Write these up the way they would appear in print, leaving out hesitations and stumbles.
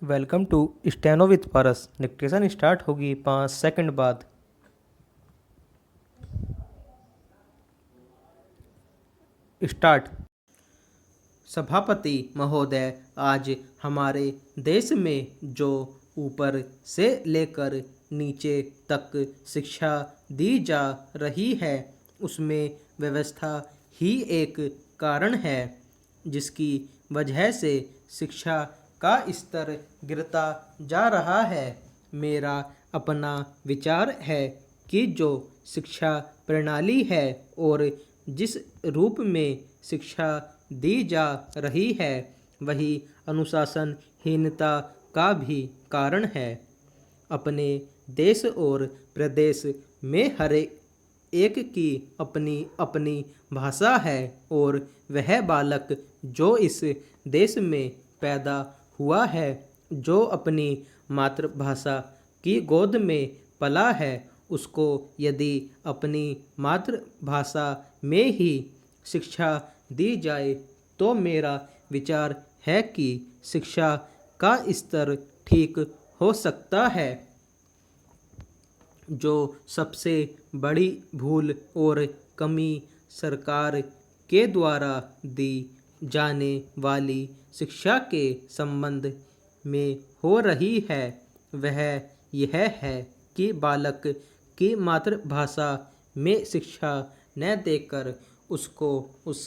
Welcome to steno with Paras. Dictation start होगी 5 second बाद। Start. सभापति महोदय, आज हमारे देश में जो ऊपर से लेकर नीचे तक शिक्षा दी जा रही है उसमें व्यवस्था ही एक कारण है जिसकी वजह से शिक्षा का स्तर गिरता जा रहा है। मेरा अपना विचार है कि जो शिक्षा प्रणाली है और जिस रूप में शिक्षा दी जा रही है वही अनुशासनहीनता का भी कारण है। अपने देश और प्रदेश में हर एक की अपनी अपनी भाषा है और वह बालक जो इस देश में पैदा हुआ है, जो अपनी मातृभाषा की गोद में पला है, उसको यदि अपनी मातृभाषा में ही शिक्षा दी जाए तो मेरा विचार है कि शिक्षा का स्तर ठीक हो सकता है। जो सबसे बड़ी भूल और कमी सरकार के द्वारा दी जाने वाली शिक्षा के संबंध में हो रही है वह यह है कि बालक की मातृभाषा में शिक्षा न देकर उसको उस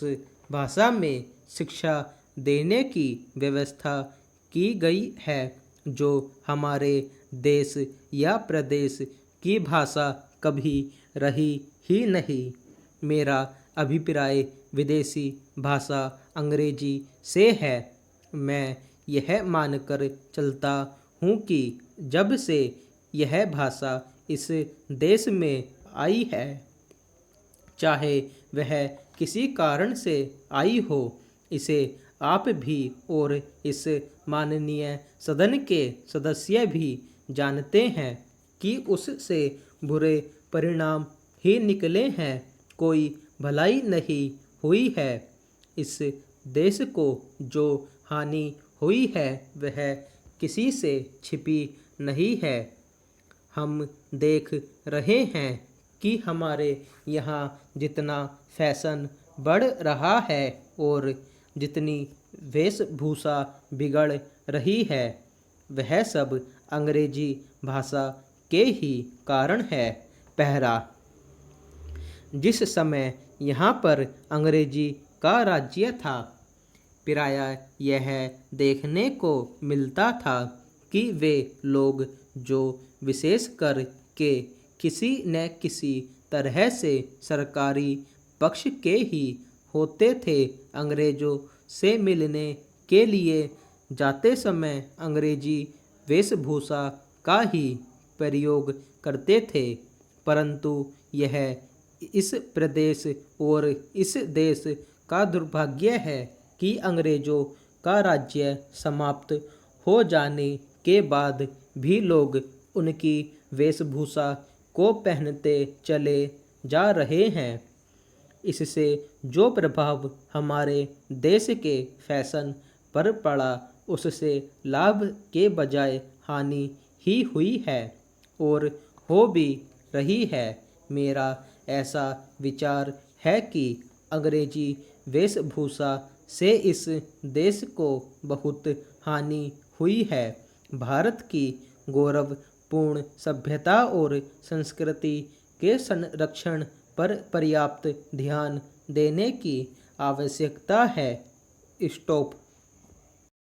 भाषा में शिक्षा देने की व्यवस्था की गई है जो हमारे देश या प्रदेश की भाषा कभी रही ही नहीं। मेरा अभिप्राय विदेशी भाषा अंग्रेजी से है। मैं यह मानकर चलता हूँ कि जब से यह भाषा इस देश में आई है, चाहे वह किसी कारण से आई हो, इसे आप भी और इस माननीय सदन के सदस्य भी जानते हैं कि उससे बुरे परिणाम ही निकले हैं, कोई भलाई नहीं हुई है। इस देश को जो हानि हुई है वह किसी से छिपी नहीं है। हम देख रहे हैं कि हमारे यहाँ जितना फैशन बढ़ रहा है और जितनी वेशभूषा बिगड़ रही है वह सब अंग्रेजी भाषा के ही कारण है। पहला, जिस समय यहाँ पर अंग्रेजी का राज्य था, प्रायः यह देखने को मिलता था कि वे लोग जो विशेष कर के किसी न किसी तरह से सरकारी पक्ष के ही होते थे, अंग्रेज़ों से मिलने के लिए जाते समय अंग्रेजी वेशभूषा का ही प्रयोग करते थे। परंतु यह इस प्रदेश और इस देश का दुर्भाग्य है कि अंग्रेज़ों का राज्य समाप्त हो जाने के बाद भी लोग उनकी वेशभूषा को पहनते चले जा रहे हैं। इससे जो प्रभाव हमारे देश के फैशन पर पड़ा उससे लाभ के बजाय हानि ही हुई है और हो भी रही है। मेरा ऐसा विचार है कि अंग्रेजी वेशभूषा से इस देश को बहुत हानि हुई है। भारत की गौरवपूर्ण सभ्यता और संस्कृति के संरक्षण पर पर्याप्त ध्यान देने की आवश्यकता है। स्टॉप।